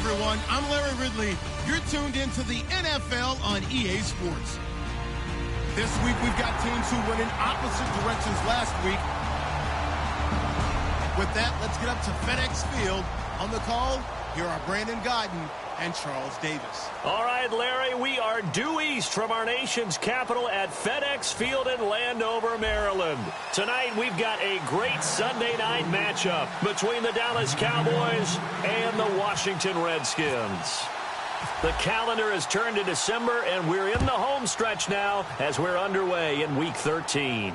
everyone. I'm Larry Ridley. You're tuned into the NFL on EA Sports. This week, we've got teams who went in opposite directions last week. With that, let's get up to FedEx Field. On the call, here are Brandon Godden and Charles Davis. All right, Larry, we are due east from our nation's capital at FedEx Field in Landover, Maryland. Tonight, we've got a great Sunday night matchup between the Dallas Cowboys and the Washington Redskins. The calendar has turned to December, and we're in the home stretch now as we're underway in Week 13.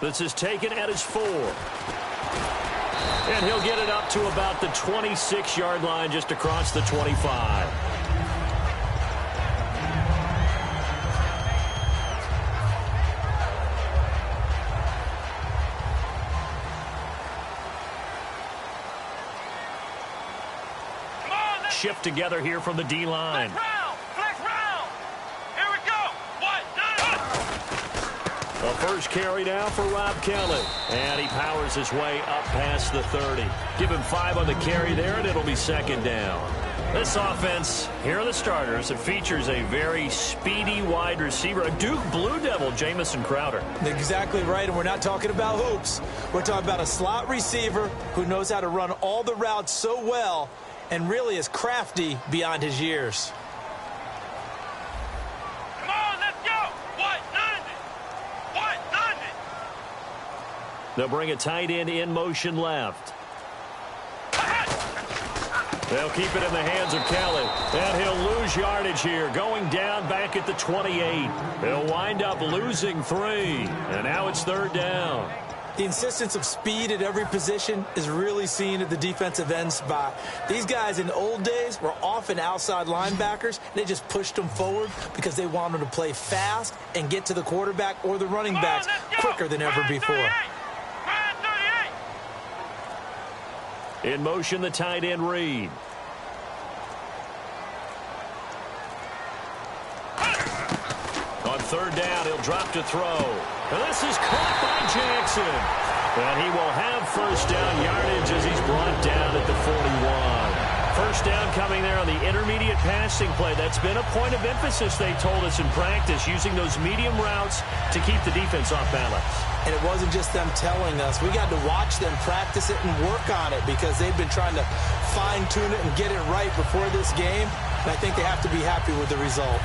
This is taken at his 4. And he'll get it up to about the 26-yard line just across the 25. Shift together here from the D-line. Flex round. Here we go. The first carry now for Rob Kelly. And he powers his way up past the 30. Give him 5 on the carry there, and it'll be second down. This offense, here are the starters. It features a very speedy wide receiver, a Duke Blue Devil, Jamison Crowder. Exactly right, and we're not talking about hoops. We're talking about a slot receiver who knows how to run all the routes so well and really is crafty beyond his years. Come on, let's go. What? 90. They'll bring a tight end in motion left. They'll keep it in the hands of Kelly. And he'll lose yardage here, going down back at the 28. He'll wind up losing 3. And now it's third down. The insistence of speed at every position is really seen at the defensive end spot. These guys in the old days were often outside linebackers. They just pushed them forward because they wanted to play fast and get to the quarterback or the running backs quicker than ever before. In motion, the tight end Reed. On third down, he'll drop to throw. And this is caught by Jackson. And he will have first down yardage as he's brought down at the 41. First down coming there on the intermediate passing play. That's been a point of emphasis, they told us in practice, using those medium routes to keep the defense off balance. And it wasn't just them telling us. We got to watch them practice it and work on it because they've been trying to fine-tune it and get it right before this game. And I think they have to be happy with the result.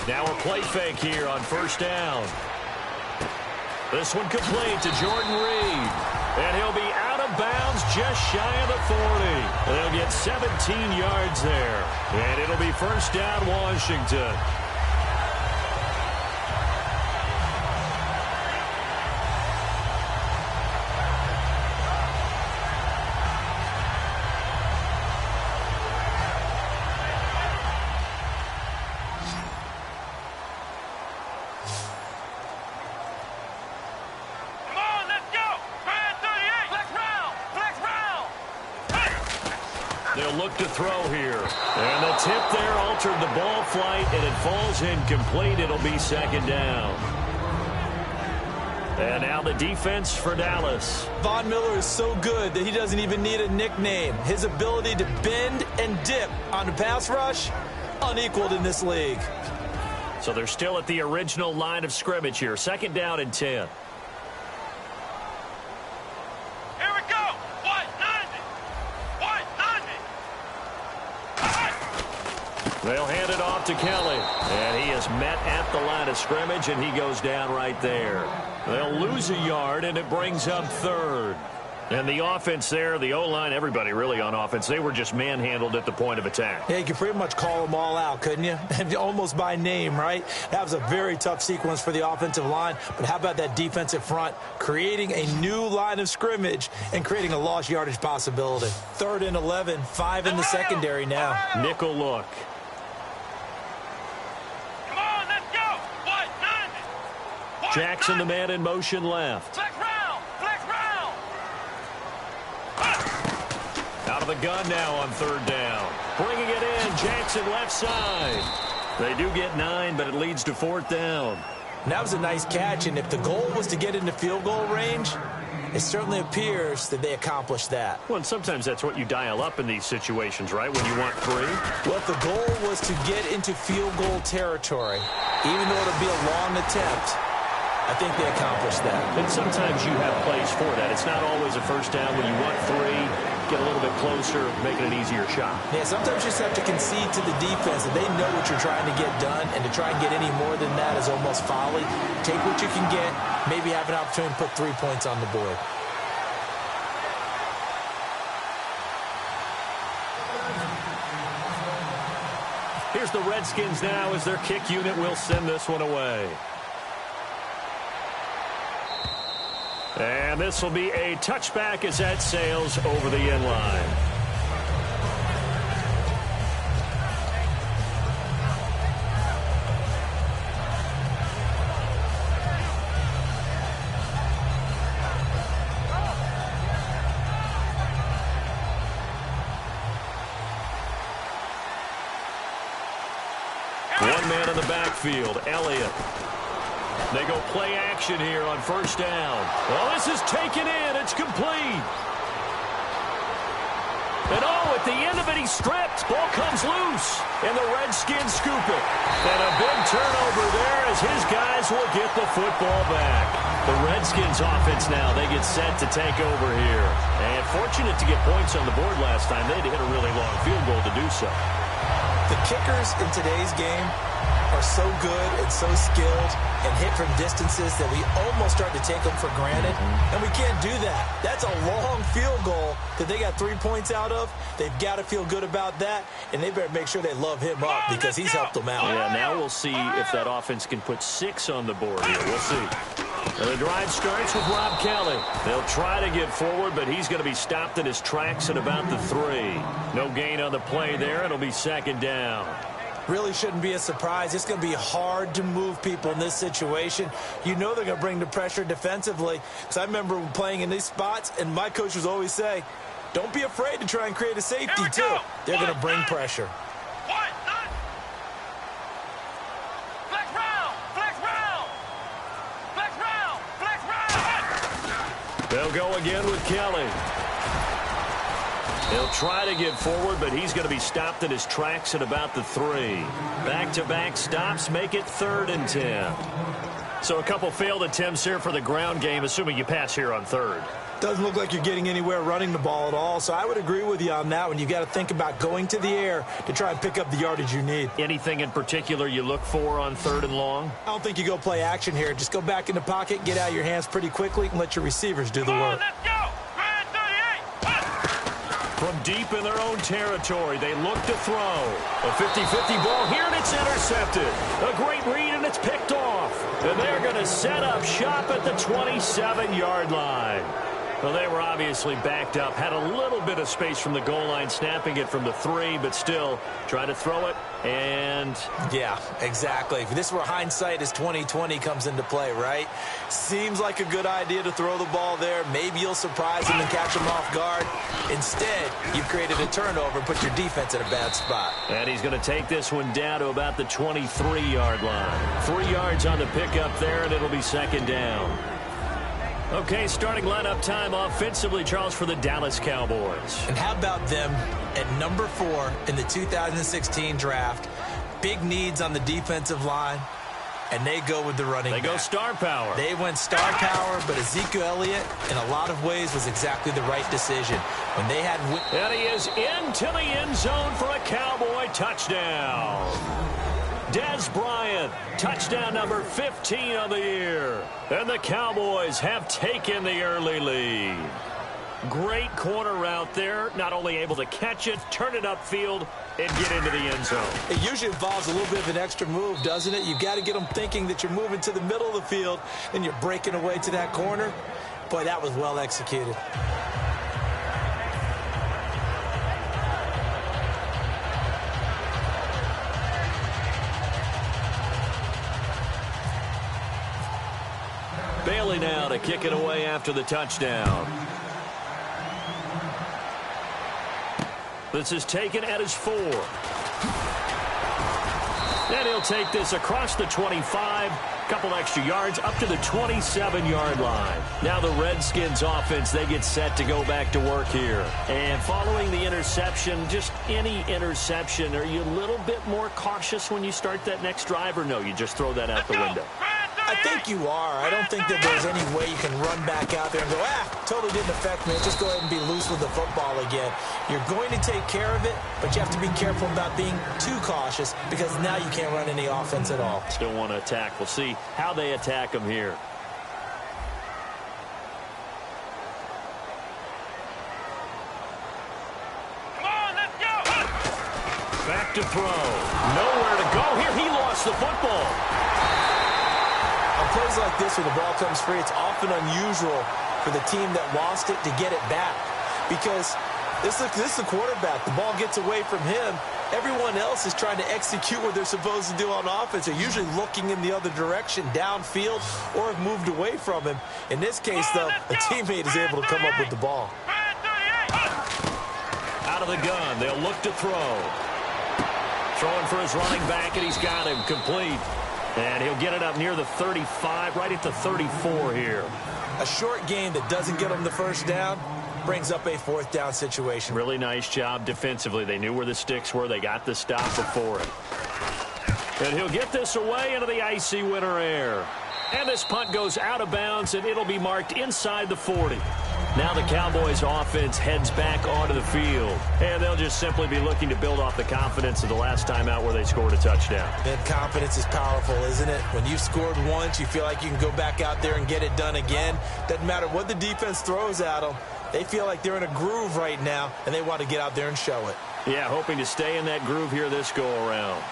Now a play fake here on first down. This one complete to Jordan Reed. And he'll be out of bounds just shy of the 40. They'll get 17 yards there. And it'll be first down Washington. They'll look to throw here. And the tip there altered the ball flight, and it falls incomplete. It'll be second down. And now the defense for Dallas. Von Miller is so good that he doesn't even need a nickname. His ability to bend and dip on the pass rush, unequaled in this league. So they're still at the original line of scrimmage here. Second down and 10. They'll hand it off to Kelly. And he is met at the line of scrimmage, and he goes down right there. They'll lose a yard, and it brings up third. And the offense there, the O-line, everybody really on offense, they were just manhandled at the point of attack. Yeah, you could pretty much call them all out, couldn't you? Almost by name, right? That was a very tough sequence for the offensive line. But how about that defensive front creating a new line of scrimmage and creating a lost yardage possibility? 3rd and 11, 5 in the secondary now. Nickel look. Jackson, the man in motion left. Flex round. Out of the gun now on third down. Bringing it in Jackson left side. They do get 9, but it leads to 4th down. And that was a nice catch, and if the goal was to get into field goal range, it certainly appears that they accomplished that. Well, and sometimes that's what you dial up in these situations, right, when you want 3? Well, if the goal was to get into field goal territory, even though it'll be a long attempt, I think they accomplished that. And sometimes you have plays for that. It's not always a first down when you want 3, get a little bit closer, make it an easier shot. Yeah, sometimes you just have to concede to the defense, and they know what you're trying to get done, and to try and get any more than that is almost folly. Take what you can get, maybe have an opportunity to put 3 points on the board. Here's the Redskins now as their kick unit will send this one away. And this will be a touchback as that sails over the end line. One man in the backfield, Elliott. They go play action here on first down. Well, this is taken in. It's complete. And at the end of it, he stripped. Ball comes loose. And the Redskins scoop it. And a big turnover there as his guys will get the football back. The Redskins offense now, they get set to take over here. And fortunate to get points on the board last time. They had to hit a really long field goal to do so. The kickers in today's game are so good and so skilled and hit from distances that we almost start to take them for granted. And we can't do that. That's a long field goal that they got 3 points out of. They've got to feel good about that, and they better make sure they love him up because he's helped them out. Yeah, now we'll see if that offense can put 6 on the board here. We'll see. Well, the drive starts with Rob Kelly. They'll try to get forward, but he's going to be stopped in his tracks at about the 3. No gain on the play there. It'll be 2nd down. Really shouldn't be a surprise. It's going to be hard to move people in this situation. You know they're going to bring the pressure defensively. Because I remember playing in these spots, and my coach was always say, don't be afraid to try and create a safety, too. They're going to bring pressure. They'll go again with Kelly. He'll try to get forward, but he's going to be stopped in his tracks at about the 3. Back-to-back stops make it 3rd and 10. So a couple failed attempts here for the ground game, assuming you pass here on 3rd. Doesn't look like you're getting anywhere running the ball at all, so I would agree with you on that one. You got to think about going to the air to try and pick up the yardage you need. Anything in particular you look for on 3rd and long? I don't think you go play action here. Just go back in the pocket, get out of your hands pretty quickly, and let your receivers do the work. Let's go! From deep in their own territory, they look to throw. A 50-50 ball here, and it's intercepted. A great read, and it's picked off. And they're going to set up shop at the 27-yard line. Well, they were obviously backed up, had a little bit of space from the goal line, snapping it from the 3, but still try to throw it, and... Yeah, exactly. If this were hindsight as 2020 comes into play, right? Seems like a good idea to throw the ball there. Maybe you'll surprise them and catch them off guard. Instead, you've created a turnover and put your defense in a bad spot. And he's going to take this one down to about the 23-yard line. 3 yards on the pickup there, and it'll be 2nd down. Okay, starting lineup time offensively, Charles, for the Dallas Cowboys. And how about them at number 4 in the 2016 draft? Big needs on the defensive line, and they go with the running back. They go star power. They went star power, but Ezekiel Elliott, in a lot of ways, was exactly the right decision. When they had... And he is into the end zone for a Cowboy touchdown. Dez Bryant, touchdown number 15 of the year. And the Cowboys have taken the early lead. Great corner route there. Not only able to catch it, turn it upfield, and get into the end zone. It usually involves a little bit of an extra move, doesn't it? You've got to get them thinking that you're moving to the middle of the field and you're breaking away to that corner. Boy, that was well executed. Bailey now to kick it away after the touchdown. This is taken at his 4. And he'll take this across the 25, couple extra yards, up to the 27-yard line. Now the Redskins offense, they get set to go back to work here. And following the interception, just any interception, are you a little bit more cautious when you start that next drive, or no, you just throw that out the window? I think you are. I don't think that there's any way you can run back out there and go, totally didn't affect me. Just go ahead and be loose with the football again. You're going to take care of it, but you have to be careful about being too cautious because now you can't run any offense at all. Still want to attack. We'll see how they attack them here. Come on, let's go. Back to throw. Nowhere to go here. He lost the football. On plays like this where the ball comes free, it's often unusual for the team that lost it to get it back because this is the quarterback. The ball gets away from him. Everyone else is trying to execute what they're supposed to do on offense. They're usually looking in the other direction, downfield, or have moved away from him. In this case, though, a teammate is able to come up with the ball. Out of the gun, they'll look to throw. Throwing for his running back, and he's got him complete. And he'll get it up near the 35, right at the 34 here. A short game that doesn't get him the first down brings up a fourth down situation. Really nice job defensively. They knew where the sticks were. They got the stop before it. And he'll get this away into the icy winter air. And this punt goes out of bounds, and it'll be marked inside the 40. Now the Cowboys offense heads back onto the field. And they'll just simply be looking to build off the confidence of the last time out where they scored a touchdown. And confidence is powerful, isn't it? When you've scored once, you feel like you can go back out there and get it done again. Doesn't matter what the defense throws at them. They feel like they're in a groove right now, and they want to get out there and show it. Yeah, hoping to stay in that groove here this go-around.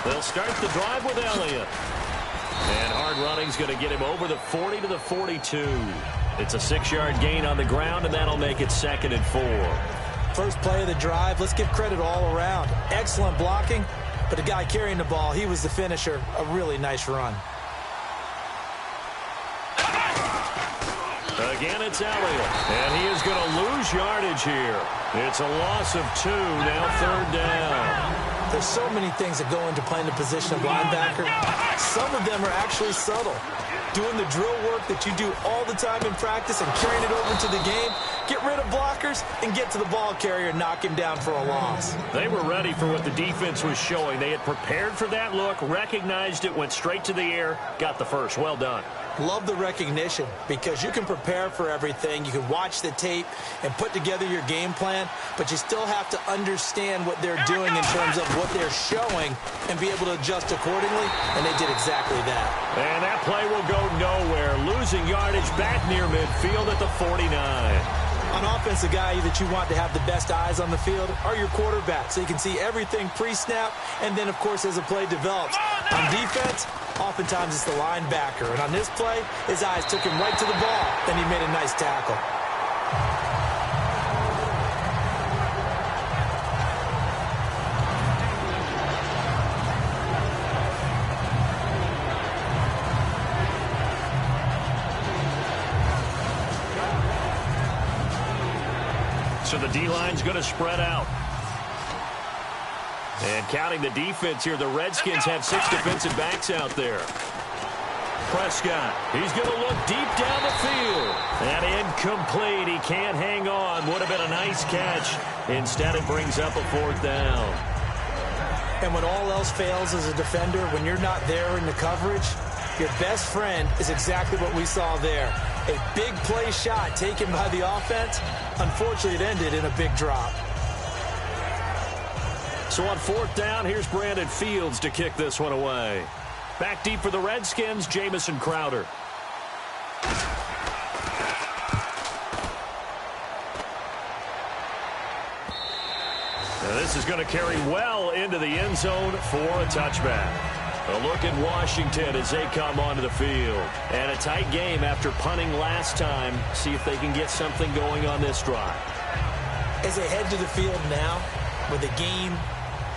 They'll start the drive with Elliott. And hard running's going to get him over the 40 to the 42. It's a 6-yard gain on the ground, and that'll make it 2nd and 4. First play of the drive, let's give credit all around. Excellent blocking, but the guy carrying the ball, he was the finisher. A really nice run. Again, it's Elliott, and he is going to lose yardage here. It's a loss of 2, now 3rd down. There's so many things that go into playing the position of linebacker. Some of them are actually subtle. Doing the drill work that you do all the time in practice and carrying it over to the game. Get rid of blockers and get to the ball carrier and knock him down for a loss. They were ready for what the defense was showing. They had prepared for that look, recognized it, went straight to the air, got the first. Well done. Love the recognition because you can prepare for everything. You can watch the tape and put together your game plan, but you still have to understand what they're doing in terms of what they're showing and be able to adjust accordingly, and they did exactly that. And that play will go nowhere, losing yardage back near midfield at the 49. On offense, the guy that you want to have the best eyes on the field are your quarterbacks, so you can see everything pre-snap, and then, of course, as the play develops. On defense, oftentimes it's the linebacker, and on this play, his eyes took him right to the ball, then he made a nice tackle. So the D-line's going to spread out. And counting the defense here, the Redskins have 6 defensive backs out there. Prescott, he's going to look deep down the field. And incomplete. He can't hang on. Would have been a nice catch. Instead, it brings up a 4th down. And when all else fails as a defender, when you're not there in the coverage, your best friend is exactly what we saw there. A big play shot taken by the offense. Unfortunately, it ended in a big drop. So on 4th down, here's Brandon Fields to kick this one away. Back deep for the Redskins, Jamison Crowder. Now this is going to carry well into the end zone for a touchback. A look at Washington as they come onto the field. And a tight game after punting last time. See if they can get something going on this drive. As they head to the field now, with the game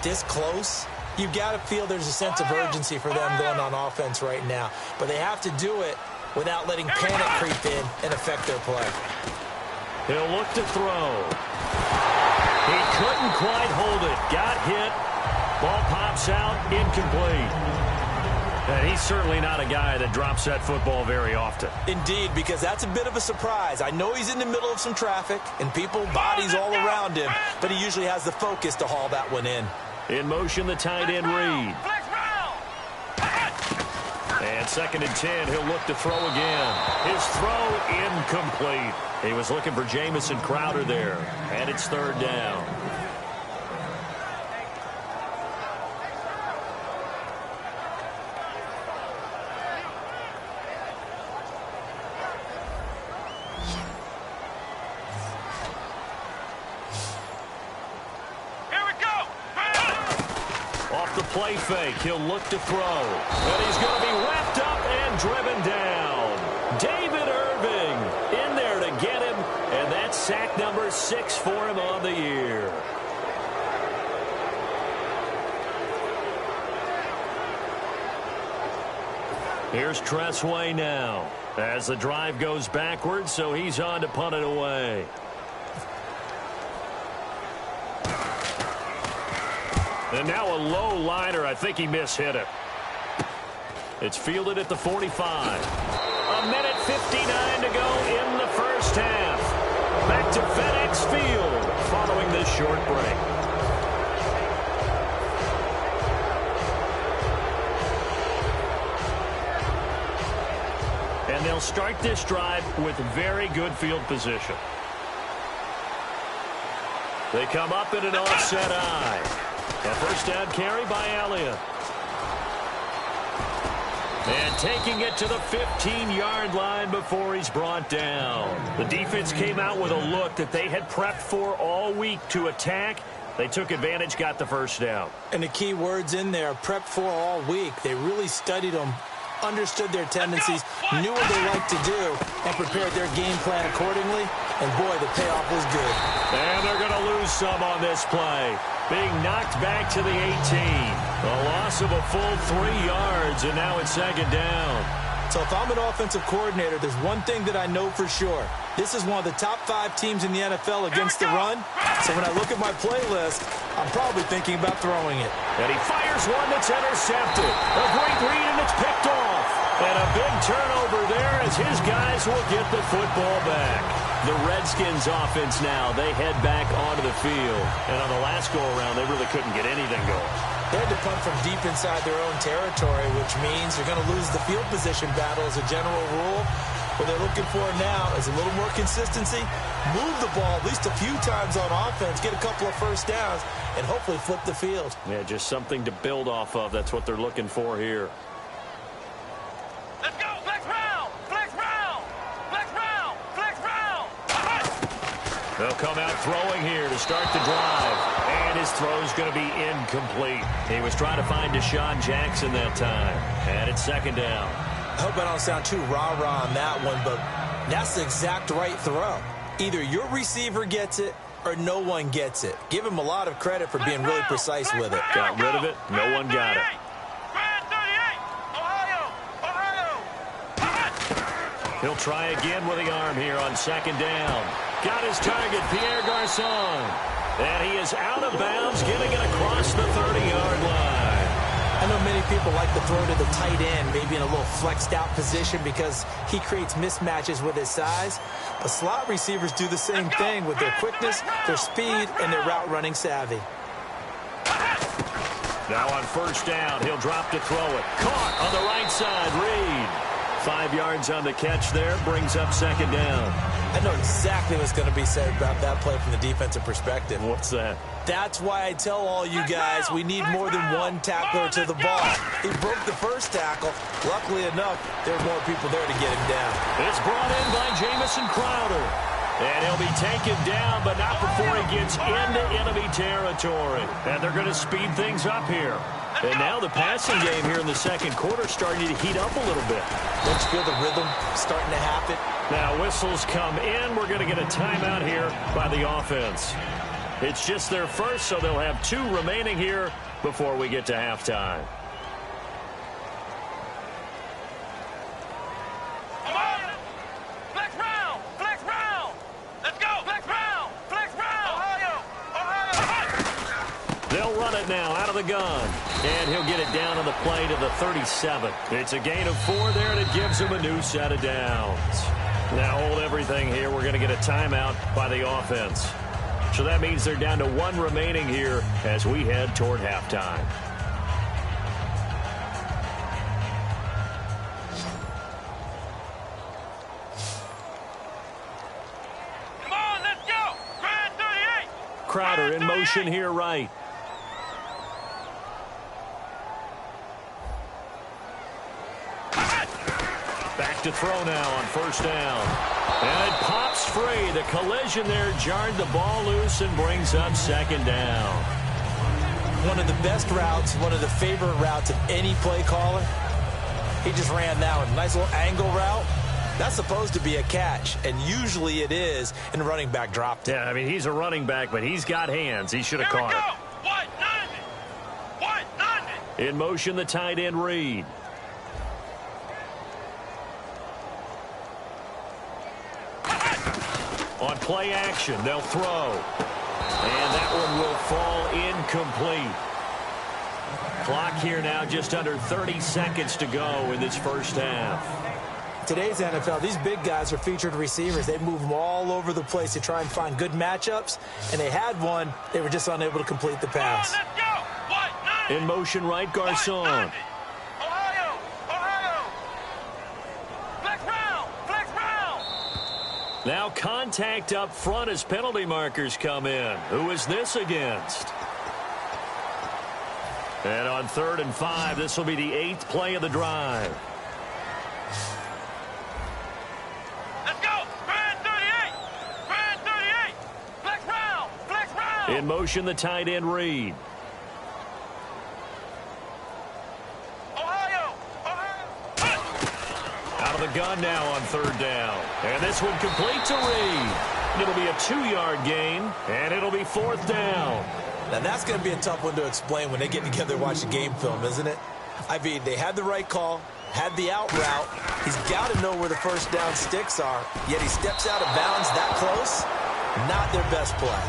this close, you've got to feel there's a sense of urgency for them going on offense right now. But they have to do it without letting panic creep in and affect their play. He'll look to throw. He couldn't quite hold it. Got hit. Ball pops out. Incomplete. And he's certainly not a guy that drops that football very often. Indeed, because that's a bit of a surprise. I know he's in the middle of some traffic and people, bodies all around him, but he usually has the focus to haul that one in. In motion, the tight end, Reed. And 2nd and 10, he'll look to throw again. His throw incomplete. He was looking for Jamison Crowder there. And it's 3rd down. Play fake. He'll look to throw. And he's going to be wrapped up and driven down. David Irving in there to get him. And that's sack number 6 for him on the year. Here's Tressway now. As the drive goes backwards, so he's on to punt it away. And now a low liner. I think he mishit it. It's fielded at the 45. 1:59 to go in the first half. Back to FedEx Field following this short break. And they'll start this drive with very good field position. They come up in an offset eye. A first down carry by Elliott. And taking it to the 15-yard line before he's brought down. The defense came out with a look that they had prepped for all week to attack. They took advantage, got the first down. And the key words in there, prepped for all week. They really studied them, understood their tendencies, knew what they like to do, and prepared their game plan accordingly. And, boy, the payoff was good. And they're going to lose some on this play. Being knocked back to the 18. A loss of a full 3 yards, and now it's 2nd down. So if I'm an offensive coordinator, there's one thing that I know for sure. This is one of the top 5 teams in the NFL against the run. So when I look at my playlist, I'm probably thinking about throwing it. And he fires one that's intercepted. A great read, and it's picked off. And a big turnover there as his guys will get the football back. The Redskins offense now, they head back onto the field. And on the last go-around, they really couldn't get anything going. They had to punt from deep inside their own territory, which means they're going to lose the field position battle as a general rule. What they're looking for now is a little more consistency, move the ball at least a few times on offense, get a couple of first downs, and hopefully flip the field. Yeah, just something to build off of. That's what they're looking for here. Let's go! Flex round! Flex round! Flex round! Flex round! They'll come out throwing here to start the drive. And his throw's going to be incomplete. He was trying to find Deshaun Jackson that time. And it's 2nd down. I hope I don't sound too rah-rah on that one, but that's the exact right throw. Either your receiver gets it or no one gets it. Give him a lot of credit for being really precise with it. Got rid of it. No one got it. He'll try again with the arm here on 2nd down. Got his target, Pierre Garçon. And he is out of bounds, getting it across the 30-yard line. I know many people like to throw to the tight end, maybe in a little flexed out position because he creates mismatches with his size. But slot receivers do the same thing with their quickness, their speed, and their route running savvy. Now on 1st down, he'll drop to throw it. Caught on the right side, Reed. 5 yards on the catch there, brings up 2nd down. I know exactly what's going to be said about that play from the defensive perspective. What's that? That's why I tell all you guys we need more than one tackler to the ball. He broke the first tackle. Luckily enough, there were more people there to get him down. It's brought in by Jamison Crowder. And he'll be taken down, but not before he gets into enemy territory. And they're going to speed things up here. And now the passing game here in the 2nd quarter starting to heat up a little bit. Don't you feel the rhythm starting to happen? Now whistles come in. We're going to get a timeout here by the offense. It's just their first, so they'll have 2 remaining here before we get to halftime. Flex round! Flex round! Let's go! Flex round! Flex round! Ohio! They'll run it now out of the gun. And he'll get it down on the play to the 37. It's a gain of 4 there, and it gives him a new set of downs. Now hold everything here. We're going to get a timeout by the offense. So that means they're down to 1 remaining here as we head toward halftime. Come on, let's go. Grand 38. Crowder in motion here right. Back to throw now on first down. And it pops free. The collision there jarred the ball loose and brings up second down. One of the best routes, one of the favorite routes of any play caller. He just ran that one. Nice little angle route. That's supposed to be a catch, and usually it is, and the running back dropped it. Yeah, I mean, he's a running back, but he's got hands. He should have caught it. White 90. In motion, the tight end Reed. On play action, they'll throw. And that one will fall incomplete. Clock here now, just under 30 seconds to go in this first half. Today's NFL, these big guys are featured receivers. They move them all over the place to try and find good matchups, and they had one. They were just unable to complete the pass. Let's go. White 90. In motion right, Garcon. Ohio. Flex round. Now contact up front as penalty markers come in. Who is this against? And on 3rd and 5, this will be the 8th play of the drive. Let's go. Grand 38. Flex round. In motion, the tight end Reed. Ohio. Out of the gun now on 3rd down. And this one complete to Reed. It'll be a 2-yard gain, and it'll be 4th down. Now, that's going to be a tough one to explain when they get together and watch the game film, isn't it? I mean, they had the right call, had the out route. He's got to know where the first down sticks are, yet he steps out of bounds that close. Not their best play.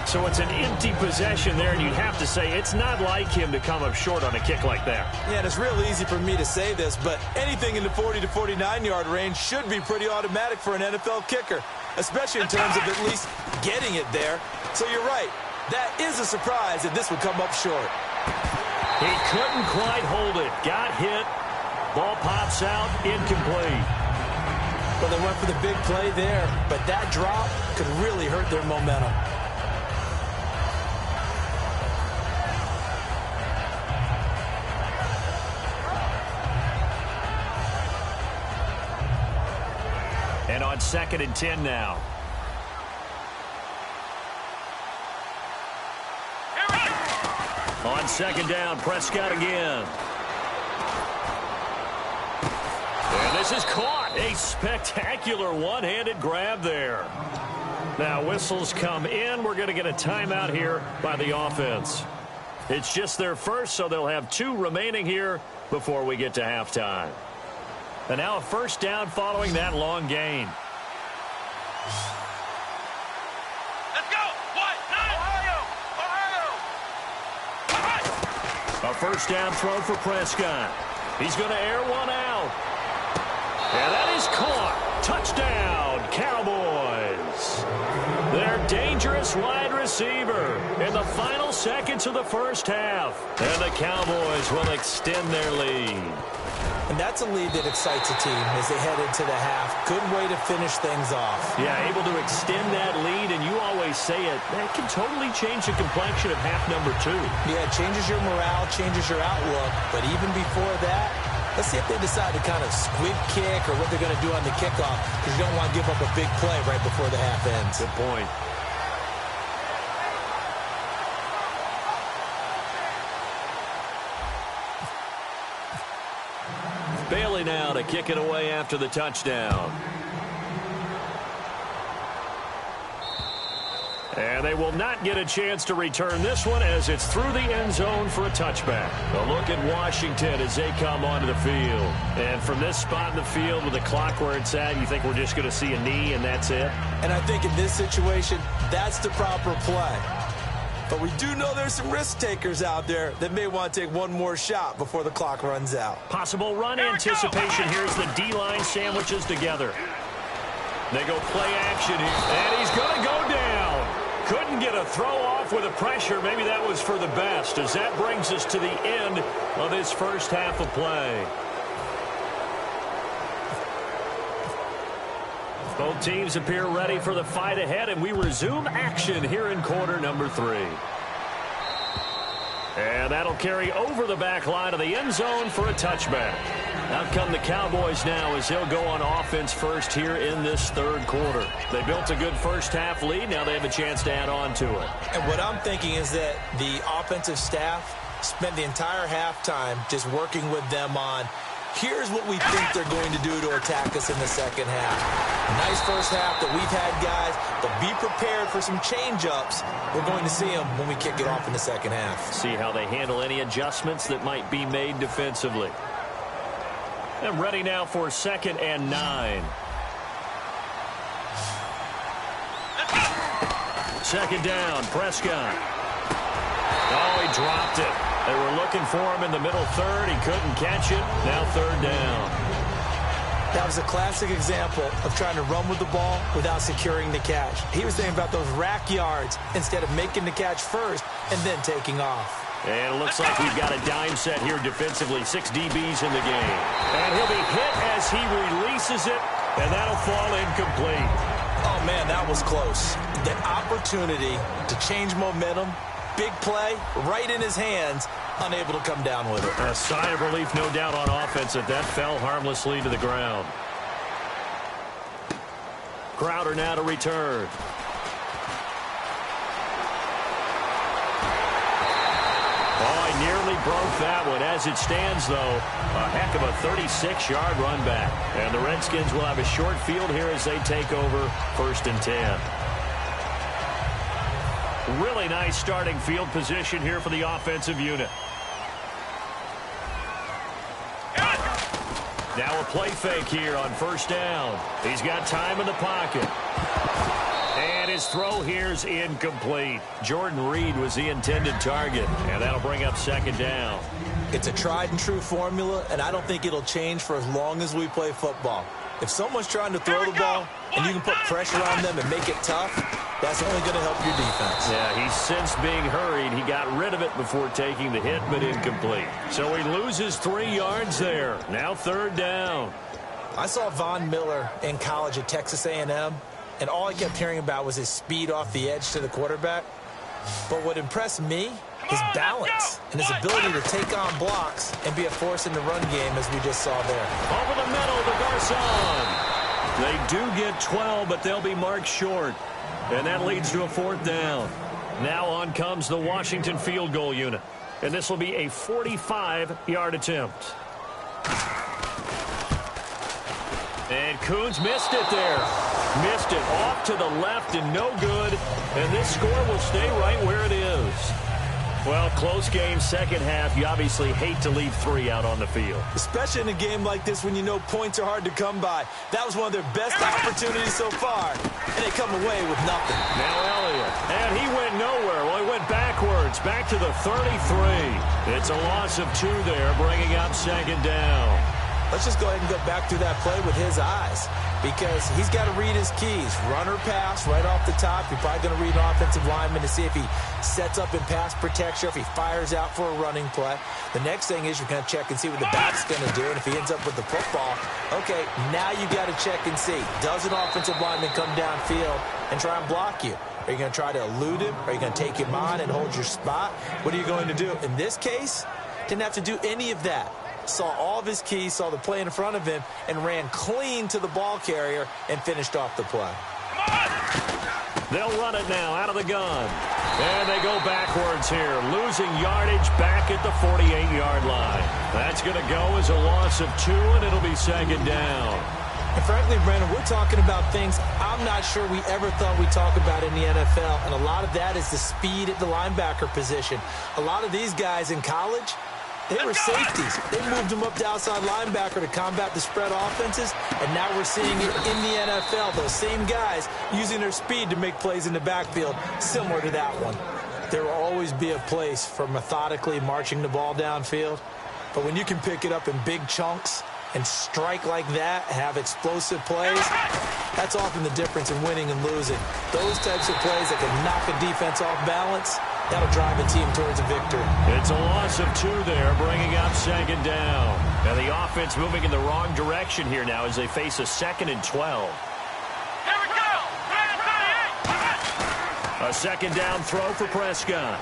So it's an empty possession there, and you'd have to say it's not like him to come up short on a kick like that. Yeah, and it's real easy for me to say this, but anything in the 40 to 49-yard range should be pretty automatic for an NFL kicker, especially in terms of at least getting it there. So you're right. That is a surprise that this would come up short. He couldn't quite hold it. Got hit. Ball pops out. Incomplete. Well, they went for the big play there, but that drop could really hurt their momentum. And on 2nd and 10 now. On 2nd down, Prescott again. And this is caught. A spectacular one-handed grab there. Now whistles come in. We're going to get a timeout here by the offense. It's just their first, so they'll have 2 remaining here before we get to halftime. And now a first down following that long gain. A first down throw for Prescott. He's going to air one out. And that is caught. Touchdown, Cowboys. Their dangerous wide receiver in the final seconds of the first half. And the Cowboys will extend their lead. And that's a lead that excites a team as they head into the half. Good way to finish things off. Yeah, able to extend that lead, and you always say it, that can totally change the complexion of half number 2. Yeah, it changes your morale, changes your outlook. But even before that, let's see if they decide to kind of squib kick or what they're going to do on the kickoff, because you don't want to give up a big play right before the half ends. Good point. Bailey now to kick it away after the touchdown. And they will not get a chance to return this one as it's through the end zone for a touchback. A look at Washington as they come onto the field. And from this spot in the field with the clock where it's at, you think we're just going to see a knee and that's it? And I think in this situation, that's the proper play. But we do know there's some risk takers out there that may want to take one more shot before the clock runs out. Possible run anticipation. Here's the D-line sandwiches together. They go play action here, and he's going to go down. Couldn't get a throw off with the pressure. Maybe that was for the best, as that brings us to the end of this first half of play. Both teams appear ready for the fight ahead, and we resume action here in quarter number 3. And that'll carry over the back line of the end zone for a touchback. Out come the Cowboys now as they'll go on offense first here in this third quarter. They built a good first half lead. Now they have a chance to add on to it. And what I'm thinking is that the offensive staff spent the entire halftime just working with them on, here's what we think they're going to do to attack us in the second half. Nice first half that we've had, guys, but be prepared for some change-ups. We're going to see them when we kick it off in the second half. See how they handle any adjustmts that might be made defensively. And ready now for 2nd and 9. Second down, Prescott. Oh, he dropped it. They were looking for him in the middle third. He couldn't catch it. Now 3rd down. That was a classic example of trying to run with the ball without securing the catch. He was thinking about those rack yards instead of making the catch first and then taking off. And it looks like we've got a dime set here defensively. 6 DBs in the game. And he'll be hit as he releases it, and that'll fall incomplete. Oh, man, that was close. The opportunity to change momentum, big play, right in his hands, unable to come down with it. A sigh of relief, no doubt, on offense that fell harmlessly to the ground. Crowder now to return. Oh, he nearly broke that one. As it stands, though, a heck of a 36-yard run back. And the Redskins will have a short field here as they take over 1st and 10. Really nice starting field position here for the offensive unit. Now a play fake here on 1st down. He's got time in the pocket. And his throw here's incomplete. Jordan Reed was the intended target, and that'll bring up 2nd down. It's a tried-and-true formula, and I don't think it'll change for as long as we play football. If someone's trying to throw the ball and you can put pressure on them and make it tough, that's only going to help your defense. Yeah, he's since being hurried. He got rid of it before taking the hit, but incomplete. So he loses 3 yards there. Now 3rd down. I saw Von Miller in college at Texas A&M, and all I kept hearing about was his speed off the edge to the quarterback. But what impressed me, his balance and his ability to take on blocks and be a force in the run game, as we just saw there. Over the middle to Garcon. They do get 12, but they'll be marked short. And that leads to a 4th down. Now on comes the Washington field goal unit. And this will be a 45-yard attempt. And Coons missed it there. Missed it off to the left and no good. And this score will stay right where it is. Well, close game, second half. You obviously hate to leave 3 out on the field. Especially in a game like this when you know points are hard to come by. That was one of their best opportunities so far, and they come away with nothing. Now Elliott, and he went nowhere. Well, he went backwards, back to the 33. It's a loss of 2 there, bringing up 2nd down. Let's just go ahead and go back through that play with his eyes, because he's got to read his keys. Run or pass right off the top. You're probably going to read an offensive lineman to see if he sets up in pass protection, if he fires out for a running play. The next thing is you're going to check and see what the back's going to do, and if he ends up with the football, okay, now you got to check and see. Does an offensive lineman come downfield and try and block you? Are you going to try to elude him? Are you going to take him on and hold your spot? What are you going to do? In this case, didn't have to do any of that. Saw all of his keys, saw the play in front of him, and ran clean to the ball carrier and finished off the play. They'll run it now out of the gun. And they go backwards here, losing yardage back at the 48-yard line. That's going to go as a loss of 2, and it'll be 2nd down. And frankly, Brandon, we're talking about things I'm not sure we ever thought we'd talk about in the NFL, and a lot of that is the speed at the linebacker position. A lot of these guys in college, they were safeties. They moved them up to outside linebacker to combat the spread offenses, and now we're seeing it in the NFL. Those same guys using their speed to make plays in the backfield, similar to that one. There will always be a place for methodically marching the ball downfield. But when you can pick it up in big chunks and strike like that, have explosive plays, that's often the difference in winning and losing. Those types of plays that can knock a defense off balance, that'll drive a team towards a victory. It's a loss of 2 there, bringing up 2nd down. And the offense moving in the wrong direction here now as they face a 2nd and 12. Here we go! A 2nd down throw for Prescott.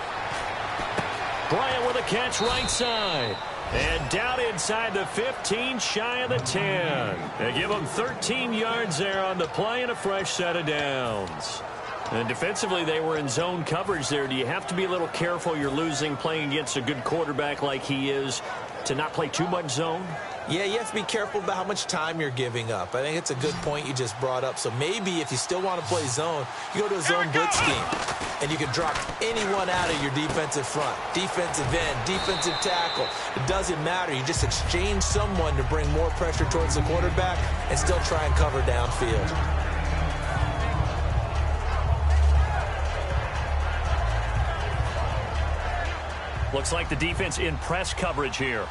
Bryant with a catch right side. And down inside the 15, shy of the 10. They give them 13 yards there on the play and a fresh set of downs. And defensively, they were in zone coverage there. Do you have to be a little careful? You're losing playing against a good quarterback like he is to not play too much zone? Yeah, you have to be careful about how much time you're giving up. I think it's a good point you just brought up. So maybe if you still want to play zone, you go to a zone blitz scheme. And you can drop anyone out of your defensive front, defensive end, defensive tackle. It doesn't matter. You just exchange someone to bring more pressure towards the quarterback and still try and cover downfield. Looks like the defense in press coverage here.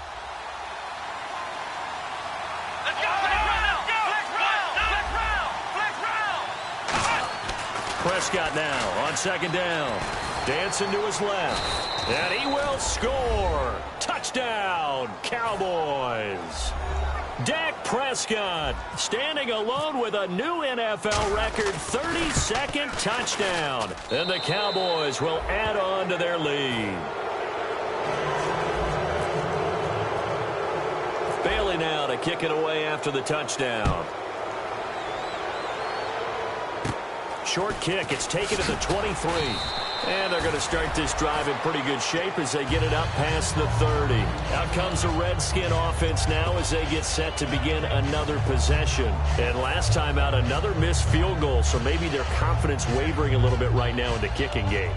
Prescott now on 2nd down. Dancing to his left. And he will score. Touchdown, Cowboys. Dak Prescott standing alone with a new NFL record 32nd touchdown. And the Cowboys will add on to their lead. Bailey now to kick it away after the touchdown. Short kick. It's taken to the 23. And they're going to start this drive in pretty good shape as they get it up past the 30. Out comes the Redskin offense now as they get set to begin another possession. And last time out, another missed field goal, so maybe their confidence wavering a little bit right now in the kicking game.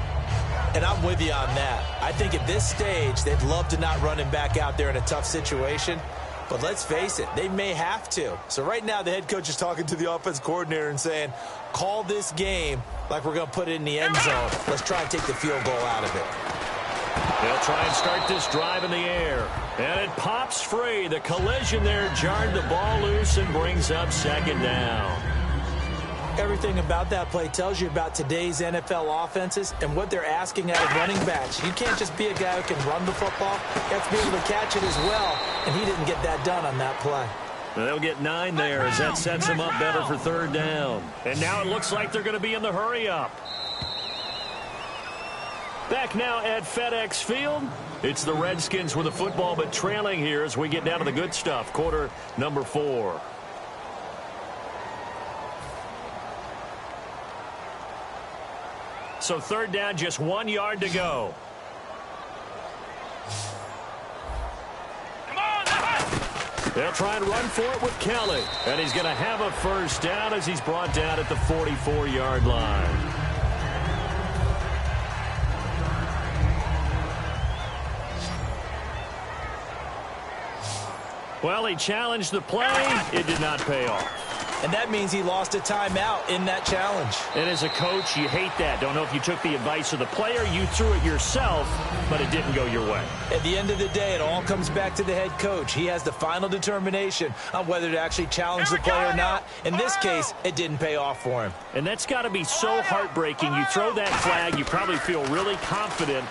And I'm with you on that. I think at this stage, they'd love to not run him back out there in a tough situation. But let's face it, they may have to. So right now, the head coach is talking to the offense coordinator and saying, call this game like we're going to put it in the end zone. Let's try and take the field goal out of it. They'll try and start this drive in the air. And it pops free. The collision there jarred the ball loose and brings up 2nd down. Everything about that play tells you about today's NFL offenses and what they're asking out of running backs. You can't just be a guy who can run the football. You have to be able to catch it as well, and he didn't get that done on that play. They'll get 9 there as that sets them up better for 3rd down. And now it looks like they're going to be in the hurry-up. Back now at FedEx Field. It's the Redskins with the football, but trailing here as we get down to the good stuff. Quarter number 4. So 3rd down, just 1 yard to go. Come on, They'll try and run for it with Kelly. And he's going to have a 1st down as he's brought down at the 44-yard line. Well, he challenged the play. It did not pay off. And that means he lost a timeout in that challenge. And as a coach, you hate that. Don't know if you took the advice of the player, you threw it yourself, but it didn't go your way. At the end of the day, it all comes back to the head coach. He has the final determination on whether to actually challenge the play or not. In this case, it didn't pay off for him. And that's got to be so heartbreaking. You throw that flag, you probably feel really confident,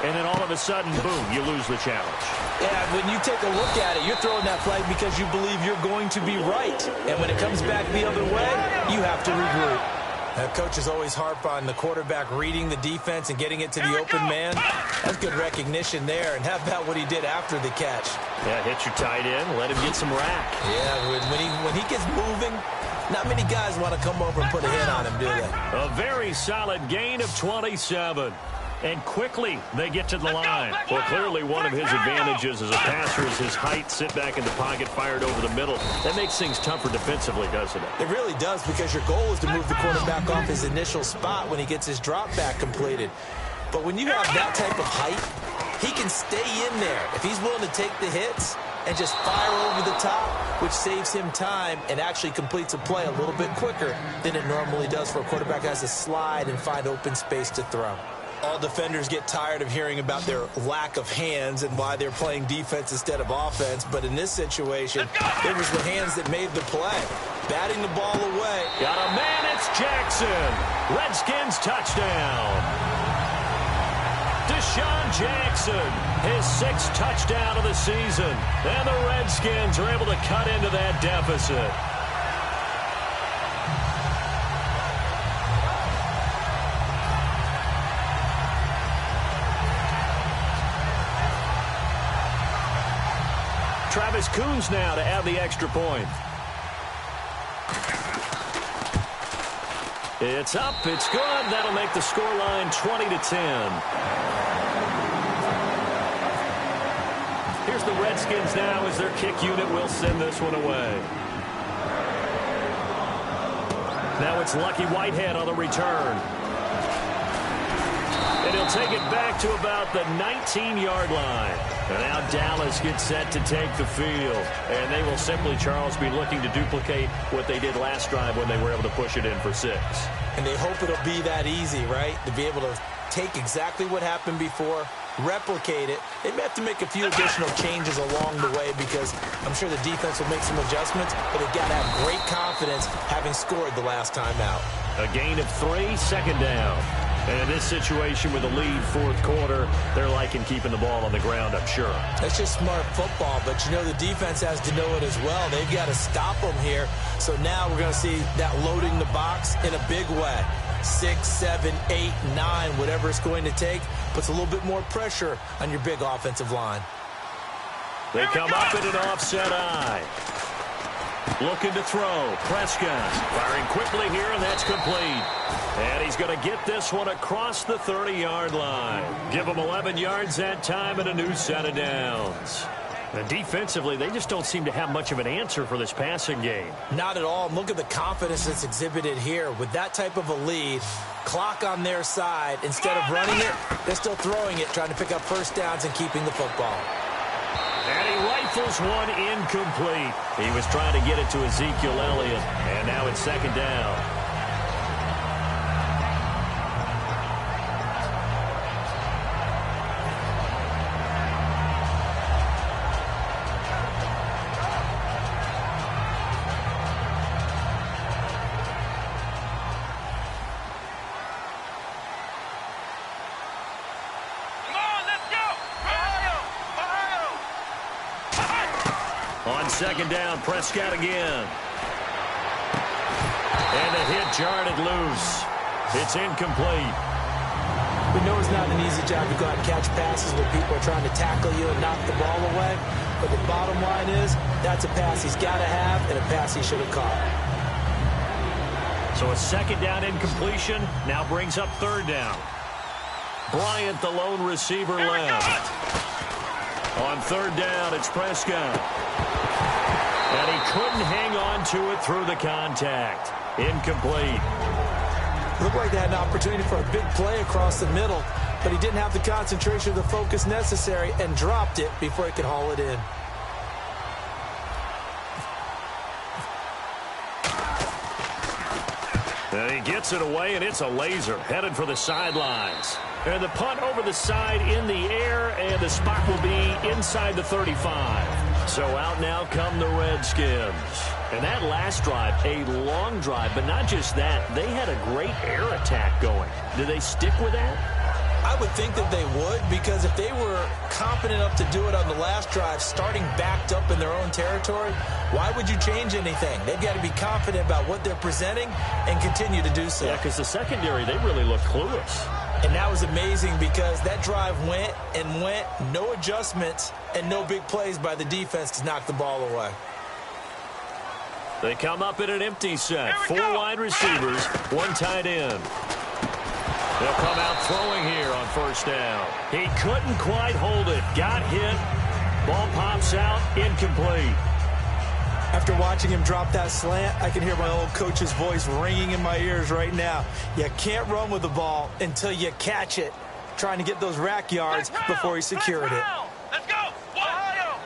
and then all of a sudden, boom, you lose the challenge. Yeah, when you take a look at it, you're throwing that flag because you believe you're going to be right. And when it comes back the other way, you have to regroup. Coaches always harp on the quarterback reading the defense and getting it to the open man. That's good recognition there. And how about what he did after the catch? Yeah, hit your tight end, let him get some rack. Yeah, when he gets moving, not many guys want to come over and put a hit on him, do they? A very solid gain of 27. And quickly, they get to the line. Well, clearly one of his advantages as a passer is his height, sit back in the pocket, fired over the middle. That makes things tougher defensively, doesn't it? It really does, because your goal is to move the quarterback off his initial spot when he gets his drop back completed. But when you have that type of height, he can stay in there if he's willing to take the hits and just fire over the top, which saves him time and actually completes a play a little bit quicker than it normally does for a quarterback who has to slide and find open space to throw. All defenders get tired of hearing about their lack of hands and why they're playing defense instead of offense. But in this situation, it was the hands that made the play. Batting the ball away. Got a man, it's Jackson. Redskins touchdown. Deshaun Jackson, his 6th touchdown of the season. And the Redskins are able to cut into that deficit. Travis Coons now to add the extra point. It's up, it's good. That'll make the scoreline 20-10. Here's the Redskins now as their kick unit will send this one away. Now it's Lucky Whitehead on the return. And he'll take it back to about the 19-yard line. And now Dallas gets set to take the field. And they will simply, Charles, be looking to duplicate what they did last drive when they were able to push it in for 6. And they hope it'll be that easy, right? To be able to take exactly what happened before, replicate it. They may have to make a few additional changes along the way because I'm sure the defense will make some adjustments, but they've got to have great confidence having scored the last time out. A gain of 3, second down. And in this situation with a lead 4th quarter, they're liking keeping the ball on the ground, I'm sure. That's just smart football, but you know the defense has to know it as well. They've got to stop them here. So now we're going to see that loading the box in a big way. 6, 7, 8, 9, whatever it's going to take, puts a little bit more pressure on your big offensive line. They come up in an offset eye. Looking to throw. Prescott firing quickly here, and that's complete. And he's going to get this one across the 30-yard line. Give him 11 yards that time and a new set of downs. And defensively, they just don't seem to have much of an answer for this passing game. Not at all. Look at the confidence that's exhibited here. With that type of a lead, clock on their side, instead of running it, they're still throwing it, trying to pick up first downs and keeping the football. And he rifles one incomplete. He was trying to get it to Ezekiel Elliott, and now it's second down. On second down, Prescott again. And the hit jarred it loose. It's incomplete. We know it's not an easy job to go out and catch passes where people are trying to tackle you and knock the ball away. But the bottom line is, that's a pass he's got to have and a pass he should have caught. So a second down incompletion now brings up third down. Bryant, the lone receiver, left. On third down, it's Prescott. And he couldn't hang on to it through the contact. Incomplete. Looked like they had an opportunity for a big play across the middle, but he didn't have the concentration or the focus necessary and dropped it before he could haul it in. And he gets it away, and it's a laser headed for the sidelines. And the punt over the side in the air, and the spot will be inside the 35. So out now come the Redskins. And that last drive, a long drive, but not just that. They had a great air attack going. Do they stick with that? I would think that they would, because if they were confident enough to do it on the last drive, starting backed up in their own territory, why would you change anything? They've got to be confident about what they're presenting and continue to do so. Yeah, because the secondary, they really look clueless. And that was amazing because that drive went and went, no adjustments and no big plays by the defense to knock the ball away. They come up in an empty set. 4 wide receivers, 1 tight end. They'll come out throwing here on first down. He couldn't quite hold it. Got hit. Ball pops out. Incomplete. After watching him drop that slant, I can hear my old coach's voice ringing in my ears right now. You can't run with the ball until you catch it. Trying to get those rack yards before he secured it. Let's go! Ohio!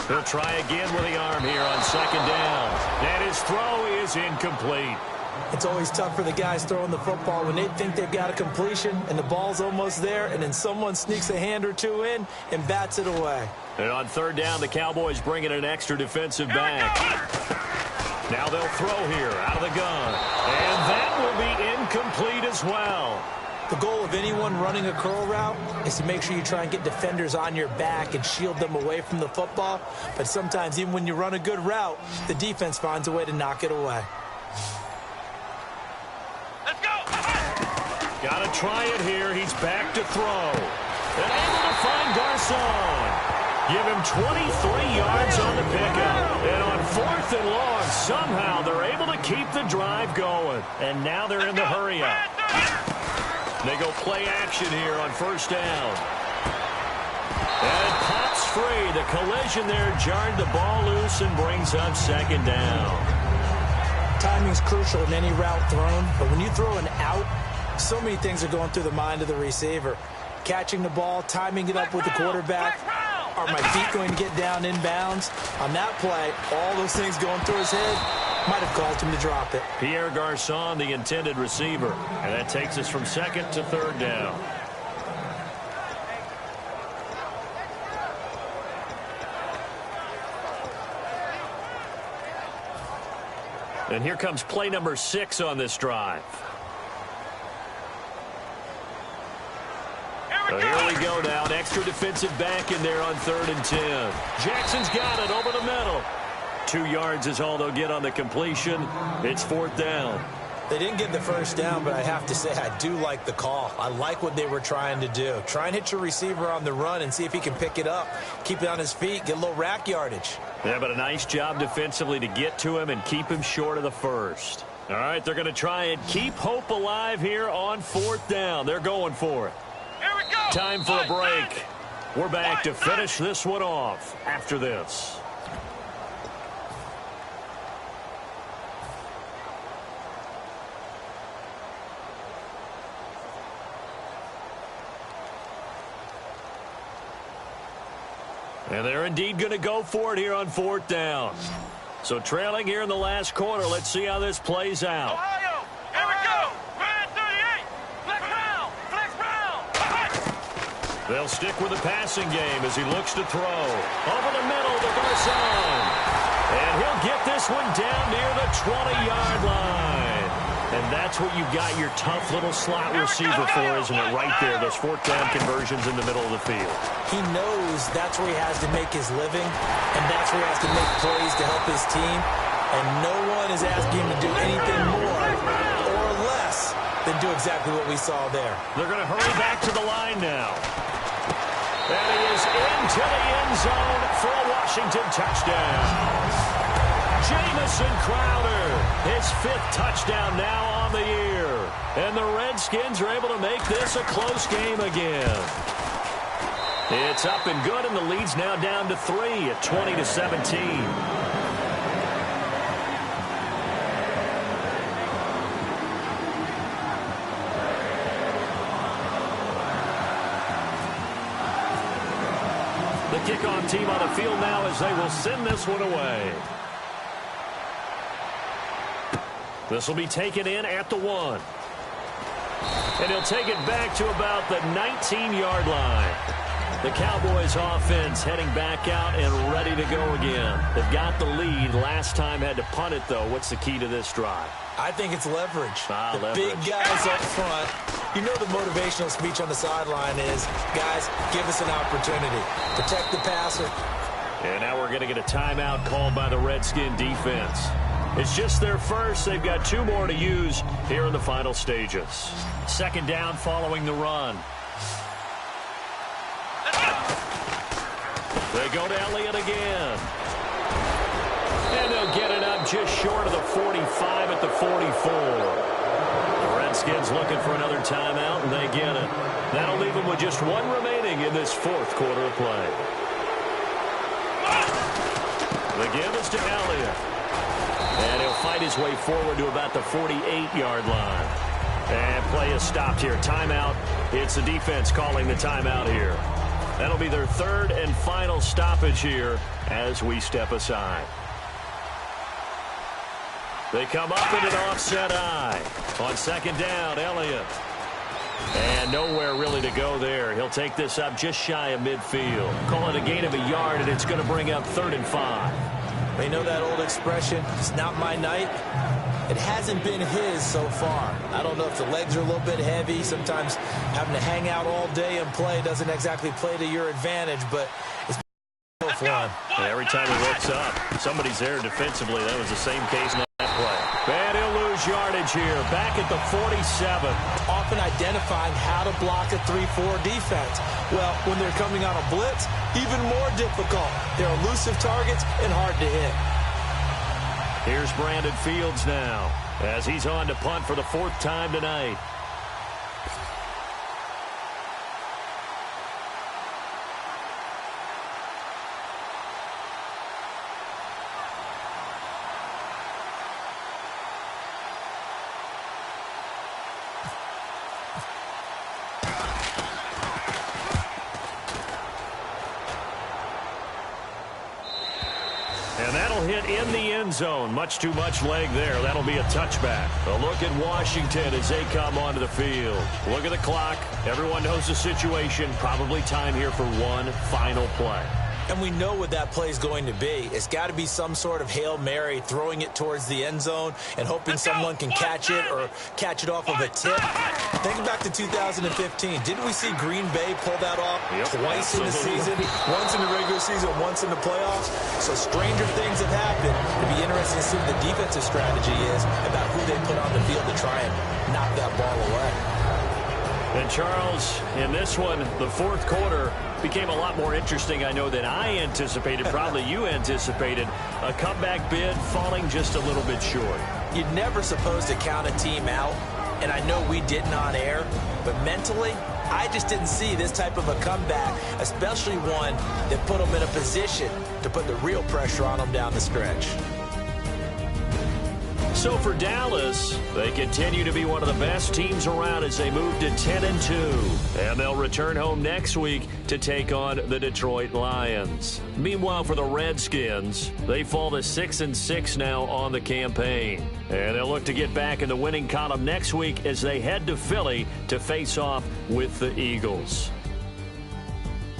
He'll try again with the arm here on second down. And his throw is incomplete. It's always tough for the guys throwing the football when they think they've got a completion and the ball's almost there, and then someone sneaks a hand or two in and bats it away. And on third down, the Cowboys bring in an extra defensive back. Now they'll throw here out of the gun. And that will be incomplete as well. The goal of anyone running a curl route is to make sure you try and get defenders on your back and shield them away from the football. But sometimes even when you run a good route, the defense finds a way to knock it away. Let's go! Got to try it here. He's back to throw. And able to find Garcon. Give him 23 yards on the pickup. And on 4th and long, somehow they're able to keep the drive going. And now they're in the hurry-up. They go play action here on first down. And it pops free. The collision there jarred the ball loose and brings up second down. Timing's crucial in any route thrown, but when you throw an out, so many things are going through the mind of the receiver. Catching the ball, timing it up with the quarterback. Are my feet going to get down inbounds? On that play, all those things going through his head might have caused him to drop it. Pierre Garcon, the intended receiver. And that takes us from second to third down. And here comes play number 6 on this drive. So here we go now. An extra defensive back in there on 3rd and 10. Jackson's got it over the middle. 2 yards is all they'll get on the completion. It's 4th down. They didn't get the first down, but I have to say I do like the call. I like what they were trying to do. Try and hit your receiver on the run and see if he can pick it up. Keep it on his feet, get a little rack yardage. Yeah, but a nice job defensively to get to him and keep him short of the first. All right, they're going to try and keep hope alive here on 4th down. They're going for it. Here we go! Time for a break. We're back to finish this one off after this. And they're indeed going to go for it here on 4th down. So trailing here in the last quarter. Let's see how this plays out. Ohio, here we go! Ryan 38! Flex round! Flex round! They'll stick with the passing game as he looks to throw. Over the middle to Garcon. And he'll get this one down near the 20-yard line. And that's what you've got your tough little slot receiver for, isn't it? Right there, those 4th down conversions in the middle of the field. He knows that's where he has to make his living, and that's where he has to make plays to help his team. And no one is asking him to do anything more or less than do exactly what we saw there. They're going to hurry back to the line now. And he is into the end zone for a Washington touchdown. Jamison Crowder, his 5th touchdown now on the year. And the Redskins are able to make this a close game again. It's up and good, and the lead's now down to 3 at 20-17. The kickoff team on the field now as they will send this one away. This will be taken in at the 1. And he'll take it back to about the 19-yard line. The Cowboys offense heading back out and ready to go again. They've got the lead. Last time had to punt it, though. What's the key to this drive? I think it's leverage. Leverage. Big guys up front. You know the motivational speech on the sideline is, guys, give us an opportunity. Protect the passer. And now we're going to get a timeout called by the Redskin defense. It's just their first. They've got 2 more to use here in the final stages. 2nd down following the run. They go to Elliott again. And they'll get it up just short of the 45 at the 44. The Redskins looking for another timeout, and they get it. That'll leave them with just 1 remaining in this 4th quarter of play. The give is to Elliott. And he'll fight his way forward to about the 48-yard line. And play is stopped here. Timeout. It's the defense calling the timeout here. That'll be their 3rd and final stoppage here as we step aside. They come up in an offset eye. On second down, Elliott. And nowhere really to go there. He'll take this up just shy of midfield. Call it a gain of a yard, and it's going to bring up 3rd and 5. They know that old expression, it's not my night. It hasn't been his so far. I don't know if the legs are a little bit heavy. Sometimes having to hang out all day and play doesn't exactly play to your advantage, but it's for him. And every time he looks up, somebody's there defensively. That was the same case in that play. And he'll lose yardage here. Back at the 47. Often identifying how to block a 3-4 defense. Well, when they're coming on a blitz, even more difficult. They're elusive targets and hard to hit. Here's Brandon Fields now as he's on to punt for the 4th time tonight. And that'll hit in the end zone. Much too much leg there. That'll be a touchback. A look at Washington as they come onto the field. Look at the clock. Everyone knows the situation. Probably time here for one final play. And we know what that play is going to be. It's got to be some sort of Hail Mary, throwing it towards the end zone and hoping someone can catch it or catch it off of a tip. Think back to 2015. Didn't we see Green Bay pull that off twice in the season? Once in the regular season, once in the playoffs. So stranger things have happened. It'd be interesting to see what the defensive strategy is about who they put on the field to try and knock that ball away. And Charles, in this one, the 4th quarter became a lot more interesting, I know, than I anticipated. Probably you anticipated. A comeback bid falling just a little bit short. You're never supposed to count a team out, and I know we didn't on air, but mentally, I just didn't see this type of a comeback, especially one that put them in a position to put the real pressure on them down the stretch. So for Dallas, they continue to be one of the best teams around as they move to 10-2. And they'll return home next week to take on the Detroit Lions. Meanwhile, for the Redskins, they fall to 6-6 now on the campaign. And they'll look to get back in the winning column next week as they head to Philly to face off with the Eagles.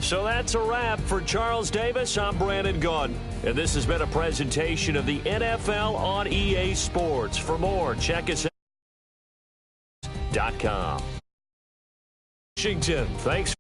So that's a wrap. For Charles Davis, I'm Brandon Gaudin. And this has been a presentation of the NFL on EA Sports. For more, check us out. .com. Washington, thanks.